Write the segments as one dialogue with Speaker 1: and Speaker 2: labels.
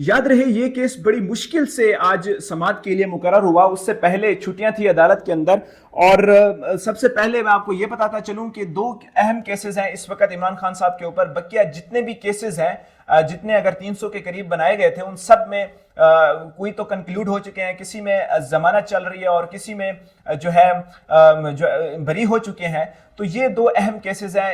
Speaker 1: یاد رہے یہ کیس بڑی مشکل سے آج سماعت کے لیے مقرر ہوا، اس سے پہلے چھٹیاں تھی عدالت کے اندر۔ اور سب سے پہلے میں آپ کو یہ بتاتا چلوں کہ دو اہم کیسز ہیں اس وقت عمران خان صاحب کے اوپر۔ بقیہ جتنے بھی کیسز ہیں، جتنے اگر 300 کے قریب بنائے گئے تھے، ان سب میں کوئی تو کنکلوڈ ہو چکے ہیں، کسی میں ضمانت چل رہی ہے اور کسی میں جو ہے بری ہو چکے ہیں۔ تو یہ دو اہم کیسز ہیں۔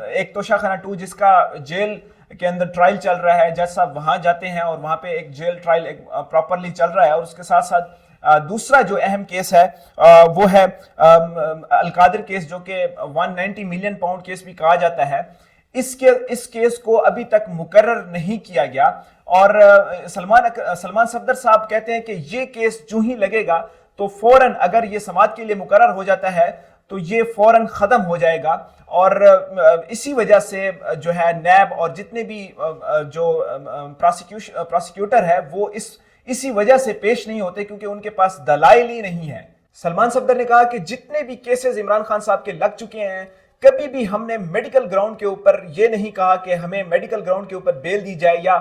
Speaker 1: ایک توشہ خانہ 2 جس کا جیل کے اندر ٹرائل چل رہا ہے، جج صاحب وہاں جاتے ہیں اور وہاں پہ ایک جیل ٹرائل پراپرلی چل رہا ہے، اور اس کے ساتھ ساتھ دوسرا جو اہم کیس ہے وہ ہے القادر کیس، جو کہ 190 ملین پاؤنڈ کیس بھی کہا جاتا ہے۔ اس کیس کو ابھی تک مقرر نہیں کیا گیا، اور سلمان صفدر صاحب کہتے ہیں کہ یہ کیس جو ہی لگے گا تو فوراً، اگر یہ سماعت کے لیے مقرر ہو جاتا ہے تو یہ فوراً ختم ہو جائے گا۔ اور اسی وجہ سے جو ہے نیب اور جتنے بھی جو پراسیکیوٹر ہے وہ اسی وجہ سے پیش نہیں ہوتے، کیونکہ ان کے پاس دلائل ہی نہیں ہے۔ سلمان صفدر نے کہا کہ جتنے بھی کیسز عمران خان صاحب کے لگ چکے ہیں، کبھی بھی ہم نے میڈیکل گراؤنڈ کے اوپر یہ نہیں کہا کہ ہمیں میڈیکل گراؤنڈ کے اوپر بیل دی جائے، یا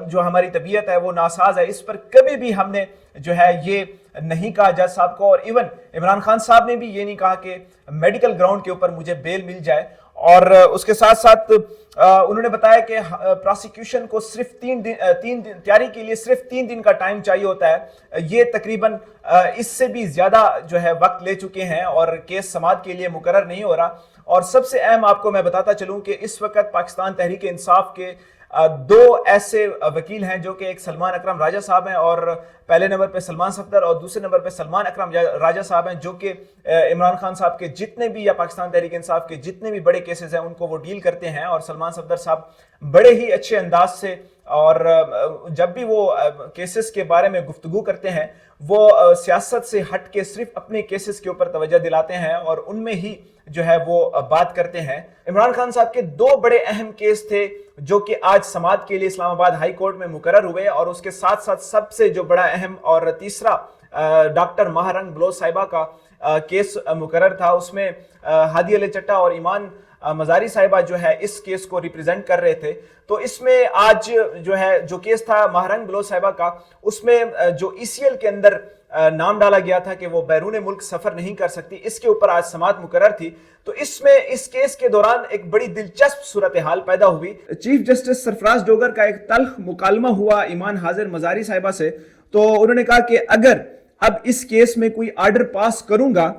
Speaker 1: جو ہماری طبیعت ہے وہ ناساز ہے، اس پر کبھی بھی ہم نے جو ہے یہ نہیں کہا جج صاحب کو۔ اور ایون عمران خان صاحب نے بھی یہ نہیں کہا کہ میڈیکل گراؤنڈ کے اوپر مجھے بیل مل جائے۔ اور اس کے ساتھ ساتھ انہوں نے بتایا کہ پراسیکیوشن کو صرف 3 دن تیاری کے لیے صرف 3 دن کا ٹائم چاہیے ہوتا ہے۔ یہ تقریباً اس سے بھی زیادہ جو ہے وقت لے چکے ہیں، اور کیس سماعت کے لیے مقرر نہیں ہو رہا۔ اور سب سے اہم آپ کو میں بتاتا چلوں کہ اس وقت پاکستان تحریک انصاف کے 2 ایسے وکیل ہیں، جو کہ ایک سلمان اکرم راجہ صاحب ہیں، اور پہلے نمبر پہ سلمان صفدر اور دوسرے نمبر پہ سلمان اکرم راجہ صاحب ہیں، جو کہ عمران خان صاحب کے جتنے بھی یا پاکستان تحریک انصاف کے جتنے بھی بڑے کیسز ہیں ان کو وہ ڈیل کرتے ہیں۔ اور سلمان صفدر صاحب بڑے ہی اچھے انداز سے، اور جب بھی وہ کیسز کے بارے میں گفتگو کرتے ہیں، وہ سیاست سے ہٹ کے صرف اپنے کیسز کے اوپر توجہ دلاتے ہیں اور ان میں ہی جو ہے وہ بات کرتے ہیں۔ عمران خان صاحب کے 2 بڑے اہم کیس تھے جو کہ آج سماعت کے لیے اسلام آباد ہائی کورٹ میں مقرر ہوئے، اور اس کے ساتھ ساتھ سب سے جو بڑا اہم اور تیسرا ڈاکٹر ماہرنگ بلوچ صاحبہ کا کیس مقرر تھا۔ اس میں ہادی علی چٹا اور ایمان مزاری صاحبہ جو ہے اس کیس کو ریپریزنٹ کر رہے تھے۔ تو اس میں آج جو ہے جو کیس تھا ماہرنگ بلوچ صاحبہ کا، اس میں جو ECL کے اندر نام ڈالا گیا تھا کہ وہ بیرون ملک سفر نہیں کر سکتی، اس کے اوپر آج سماعت مقرر تھی۔ تو اس میں اس کیس کے دوران ایک بڑی دلچسپ صورتحال پیدا ہوئی۔ چیف جسٹس سرفراز ڈوگر کا ایک تلخ مکالمہ ہوا ایمان حاضر مزاری صاحبہ سے۔ تو انہوں نے کہا کہ اگر اب اس کیس میں کوئی آرڈر پاس کروں گا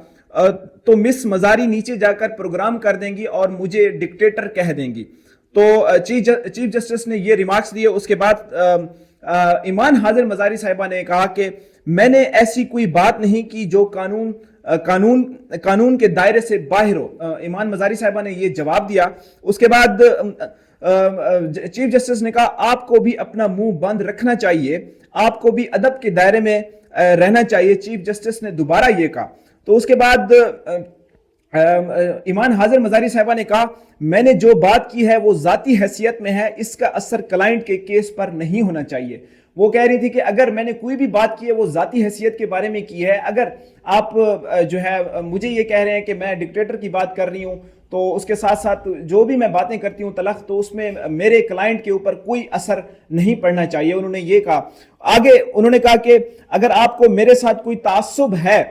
Speaker 1: تو مس مزاری نیچے جا کر پروگرام کر دیں گی اور مجھے ڈکٹیٹر کہہ دیں گی۔ تو چیف جسٹس نے یہ ریمارکس دیے۔ اس کے بعد ایمان حاضر مزاری صاحبہ نے کہا کہ میں نے ایسی کوئی بات نہیں کی جو قانون کے دائرے سے باہر ہو۔ ایمان مزاری صاحبہ نے یہ جواب دیا۔ اس کے بعد چیف جسٹس نے کہا آپ کو بھی اپنا منہ بند رکھنا چاہیے، آپ کو بھی ادب کے دائرے میں رہنا چاہیے، چیف جسٹس نے دوبارہ یہ کہا۔ تو اس کے بعد ایمان حاضر مزاری صاحبہ نے کہا میں نے جو بات کی ہے وہ ذاتی حیثیت میں ہے، اس کا اثر کلائنٹ کے کیس پر نہیں ہونا چاہیے۔ وہ کہہ رہی تھی کہ اگر میں نے کوئی بھی بات کی ہے وہ ذاتی حیثیت کے بارے میں کی ہے، اگر آپ جو ہے مجھے یہ کہہ رہے ہیں کہ میں ڈکٹیٹر کی بات کر رہی ہوں، تو اس کے ساتھ ساتھ جو بھی میں باتیں کرتی ہوں تلخ، تو اس میں میرے کلائنٹ کے اوپر کوئی اثر نہیں پڑنا چاہیے، انہوں نے یہ کہا۔ آگے انہوں نے کہا کہ اگر آپ کو میرے ساتھ کوئی تعصب ہے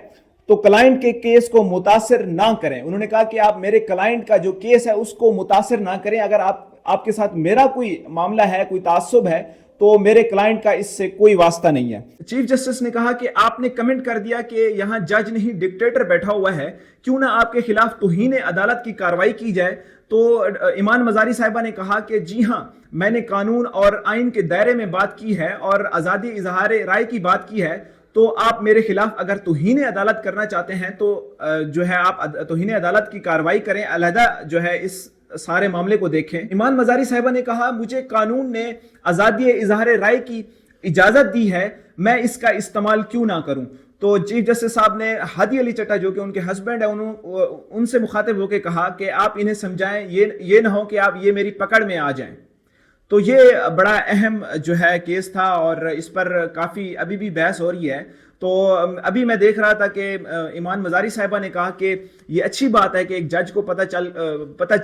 Speaker 1: تو کلائنٹ کے کیس کو متاثر نہ کریں۔ انہوں نے کہا کہ آپ میرے کلائنٹ کا جو کیس ہے اس کو متاثر نہ کریں، اگر آپ کے ساتھ میرا کوئی معاملہ ہے، کوئی تعصب ہے، تو میرے کلائنٹ کا اس سے کوئی واسطہ نہیں ہے۔ چیف جسٹس نے کہا کہ آپ نے کمنٹ کر دیا کہ یہاں جج نہیں ڈکٹیٹر بیٹھا ہوا ہے، کیوں نہ آپ کے خلاف توہین عدالت کی کارروائی کی جائے۔ تو ایمان مزاری صاحبہ نے کہا کہ جی ہاں، میں نے قانون اور آئین کے دائرے میں بات کی ہے اور آزادی اظہار رائے کی بات کی ہے، تو آپ میرے خلاف اگر توہین عدالت کرنا چاہتے ہیں تو جو ہے آپ توہین عدالت کی کارروائی کریں، علیحدہ جو ہے اس سارے معاملے کو دیکھیں۔ ایمان مزاری صاحبہ نے کہا مجھے قانون نے آزادی اظہار رائے کی اجازت دی ہے، میں اس کا استعمال کیوں نہ کروں۔ تو چیف جسٹس صاحب نے ہادی علی چٹا جو کہ ان کے ہسبینڈ ہیں ان سے مخاطب ہو کے کہا کہ آپ انہیں سمجھائیں، یہ نہ ہو کہ آپ یہ میری پکڑ میں آ جائیں۔ تو یہ بڑا اہم جو ہے کیس تھا اور اس پر کافی ابھی بھی بحث ہو رہی ہے۔ تو ابھی میں دیکھ رہا تھا کہ ایمان مزاری صاحبہ نے کہا کہ یہ اچھی بات ہے کہ ایک جج کو پتہ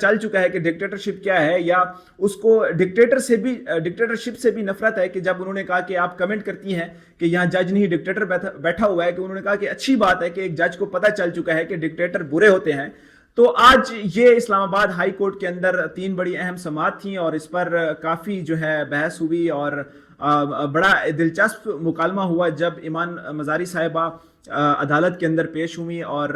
Speaker 1: چل چکا ہے کہ ڈکٹیٹرشپ کیا ہے، یا اس کو ڈکٹیٹرشپ سے بھی نفرت ہے کہ جب انہوں نے کہا کہ آپ کمنٹ کرتی ہیں کہ یہاں جج نہیں ڈکٹیٹر بیٹھا ہوا ہے، کہ انہوں نے کہا کہ اچھی بات ہے کہ ایک جج کو پتہ چل چکا ہے کہ ڈکٹیٹر برے ہوتے ہیں۔ تو آج یہ اسلام آباد ہائی کورٹ کے اندر 3 بڑی اہم سماعت تھیں اور اس پر کافی جو ہے بحث ہوئی، اور بڑا دلچسپ مکالمہ ہوا جب ایمان مزاری صاحبہ عدالت کے اندر پیش ہوئی اور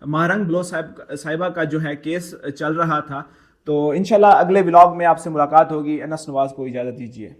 Speaker 1: مہرنگ بلو صاحبہ کا جو ہے کیس چل رہا تھا۔ تو انشاءاللہ اگلے ولاگ میں آپ سے ملاقات ہوگی۔ انس نواز کو اجازت دیجیے۔